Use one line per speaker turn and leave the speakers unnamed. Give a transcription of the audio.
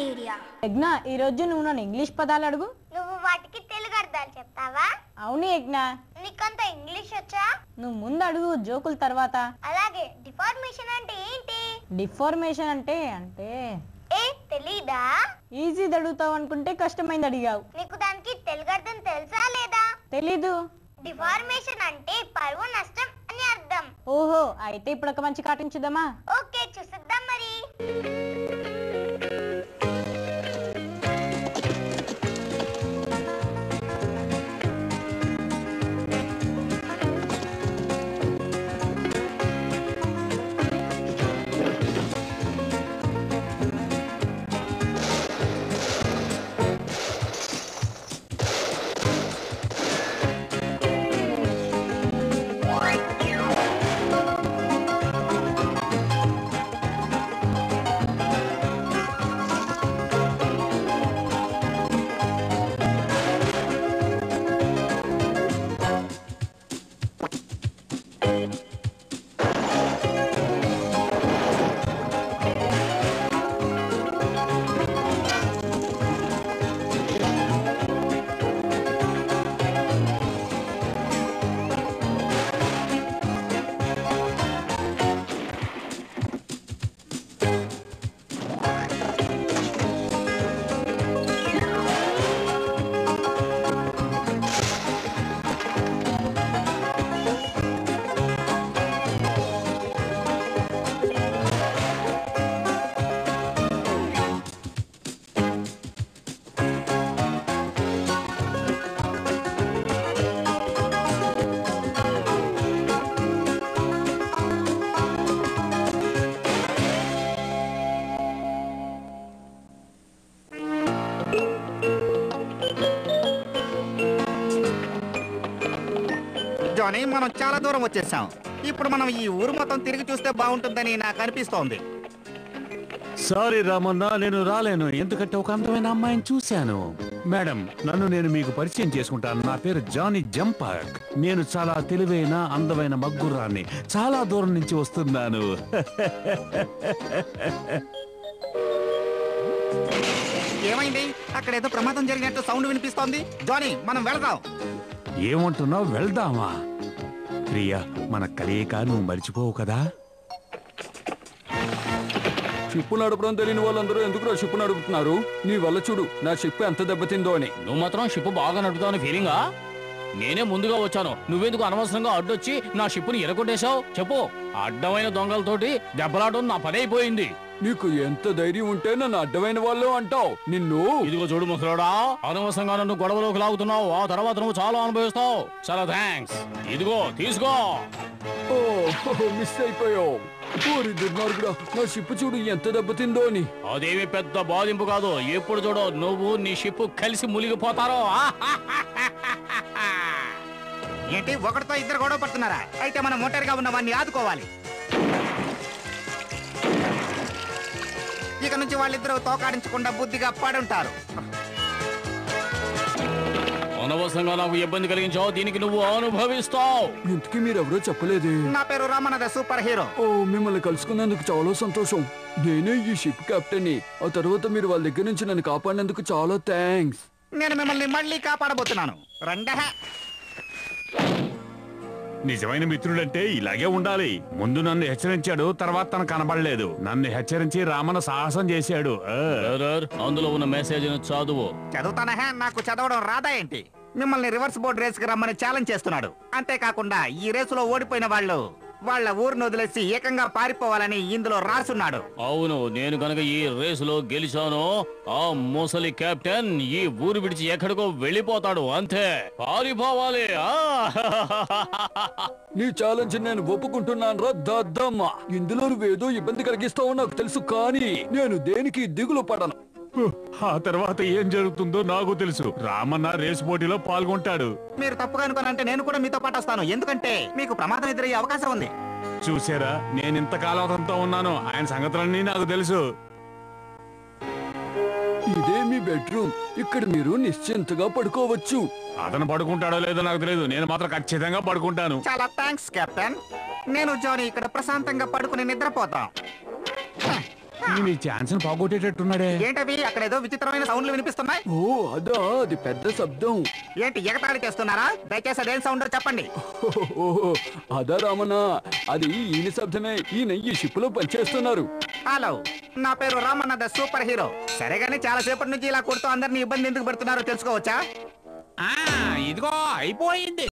Area.
యజ్ఞ, ఈ రోజు నువ్వు నన్ను ఇంగ్లీష్ పదాలు అడుగు.
నువ్వు వాటికి తెలుగు అర్థాలు చెప్తావా?
అవును యజ్ఞ.
నీకంత ఇంగ్లీష్ వచ్చా?
నువ్వు ముందు అడుగు, జోకుల తర్వాత.
అలాగే డిఫార్మేషన్ అంటే ఏంటి?
డిఫార్మేషన్ అంటే
తెలీదా?
ఈజీది అడుగుతావు అనుకుంటే కష్టమైంది అడిగావు.
నీకు దానికి తెలుగు అర్థం తెలుసా లేదా?
తెలీదు.
డిఫార్మేషన్ అంటే పరువు నష్టం అని అర్థం.
ఓహో, అయితే ఇప్పుడు ఒక మంచి కార్టూన్ చూద్దామా?
ఓకే, చూసిద్దాం మరి.
జానీ, మనం చాలా దూరం వచ్చేసాం. ఇప్పుడు మనం ఈ ఊరు మొత్తం తిరిగి చూస్తే బాగుంటుందని నాకు అనిపిస్తోంది.
సారీ రామన్న, నేను రాలేను. ఎందుకంటే ఒక అందమైన అమ్మాయిని చూశాను. మేడం, నేను మీకు పరిచయం చేసుకుంటాను. నా పేరు జానీ జంపాక్. నేను చాలా తెలివైన అందమైన మగ్గురాన్ని. చాలా దూరం నుంచి వస్తున్నాను.
ఏమైంది? అక్కడ ఏదో ప్రమాదం జరిగినట్టు సౌండ్ వినిపిస్తోంది. జానీ, మనం వెళదాం.
ఏమంటున్నావు? వెళ్దామా? ప్రియా, మన కలయిక నువ్వు మర్చిపోవు కదా?
షిప్పు నడపడం తెలియని వాళ్ళందరూ ఎందుకు షిప్పు నడుపుతున్నారు? నీ వల్ల చూడు నా షిప్ ఎంత దెబ్బతిందో అని.
నువ్వు మాత్రం షిప్పు బాగా నడుపుతావు ఫీలింగా? నేనే ముందుగా వచ్చాను. నువ్వెందుకు అనవసరంగా అడ్డొచ్చి నా షిప్పుని ఎరగొట్టేశావు? చెప్పు. అడ్డమైన దొంగలతోటి దెబ్బలాడడం నా పని అయిపోయింది.
నీకు ఎంత ధైర్యం ఉంటే నన్ను అడ్డమైన వాళ్ళు అంటావు? నిన్ను
ఇదిగో చూడు ముసలోడా, అనవసరంగా నన్ను గొడవలోకి లాగుతున్నావు. ఆ తర్వాత నువ్వు చాలా అనుభవిస్తావు. చాలా థ్యాంక్స్. ఇదిగో తీసుకో.
మిస్ అయిపోయావు. ఓరి దుర్మార్గుడా, నా షిప్ చూడు ఎంత దెబ్బతిందో అని.
అదేమి పెద్ద బాధింపు కాదు. ఎప్పుడు చూడు నువ్వు నీ షిప్ కలిసి మునిగిపోతారో.
ఏంటి, ఒకటితో ఇద్దరు గొడవ పడుతున్నారా? అయితే మనం ఒంటరిగా ఉన్న వాడిని ఆదుకోవాలి. ఇక నుంచి వాళ్ళిద్దరూ తోకాడించకుండా బుద్ధిగా పడుంటారు.
అనవసరంగా నాకు ఇబ్బంది కలిగించావు. దీనికి నువ్వు అనుభవిస్తావు.
ఇంతకీ మీరెవరో చెప్పలేదే.
నా పేరు రామన్న, సూపర్ హీరో.
మిమ్మల్ని కలుసుకున్నందుకు చాలా సంతోషం. నేనే ఈ షిప్ కెప్టెన్. ఆ తర్వాత మీరు వాళ్ళ దగ్గర నుంచి నన్ను కాపాడినందుకు చాలా థ్యాంక్స్.
నేను మిమ్మల్ని మళ్ళీ కాపాడబోతున్నాను. రండా.
నిజమైన మిత్రుడంటే ఇలాగే ఉండాలి. ముందు నన్ను హెచ్చరించాడు, తర్వాత తను కనబడలేదు. నన్ను హెచ్చరించి రామన్న సాహసం చేశాడు.
అందులో ఉన్న మెసేజ్ చదువు.
చదువుతానా? నాకు చదవడం రాదా ఏంటి? మిమ్మల్ని రివర్స్ బోర్డ్ రేస్ కి రమ్మని ఛాలెంజ్ చేస్తున్నాడు. అంతేకాకుండా ఈ రేసులో ఓడిపోయిన వాళ్ళు వాళ్ళ ఊరును వదిలేసి ఏకంగా పారిపోవాలని ఇందులో రాసున్నాడు.
అవును, నేను కనుక ఈ రేసులో గెలిచాను, ఆ ముసలి కెప్టెన్ ఈ ఊరు విడిచి ఎక్కడికో వెళ్ళిపోతాడు. అంతే, పారిపోవాలి.
నీ ఛాలెంజ్ నేను ఒప్పుకుంటున్నాను రా దద్దమ్మ. ఇందులో నువ్వేదో ఇబ్బంది కలిగిస్తావో నాకు తెలుసు, కానీ నేను దేనికి దిగులు పడను.
ఆ తర్వాత ఏం జరుగుతుందో నాకు తెలుసు. రామన్న రేసు పోటీలో పాల్గొంటాడు.
మీరు తప్పుగా అనుకోనంటే నేను కూడా మీతో పాటు వస్తాను. ఎందుకంటే మీకు ప్రమాదం ఎదురయ్యే అవకాశం ఉంది.
చూసారా, నేను ఇంత కాలవతంతో ఉన్నాను. ఆయన సంగతులన్నీ నాకు తెలుసు.
ఇదే మీ బెడ్రూమ్. ఇక్కడ మీరు నిశ్చింతగా పడుకోవచ్చు.
అతను పడుకుంటాడో లేదో నాకు తెలియదు. నేను మాత్రం ఖచ్చితంగా పడుకుంటాను.
చాలా థ్యాంక్స్ కెప్టెన్. నేను జానీ ఇక్కడ ప్రశాంతంగా పడుకుని నిద్రపోతాం.
ఈయన ఈ ఛాన్స్ పోగొట్టేటట్టున్నాడే.
ఏంటవి అక్కడ ఏదో విచిత్రమైన సౌండ్లు వినిపిస్తున్నాయి?
ఓ అదా, అది పెద్ద శబ్దం.
ఏంటి ఎగతాళి చేస్తున్నారా? దయచేసి అదేం సౌండ్ చెప్పండి.
ఓహో, అదా రామన్న, అది ఈయన శబ్దమే. ఈయన ఈ షిప్ లో పనిచేస్తున్నారు.
హలో, నా పేరు రామన్న ద సూపర్ హీరో. సరేగాని చాలా సేపటి నుంచి ఇలా కొడుతూ అందరిని ఇబ్బంది ఎందుకు పెడుతున్నారో తెలుసుకోవచ్చా?
ఇదిగో అయిపోయింది.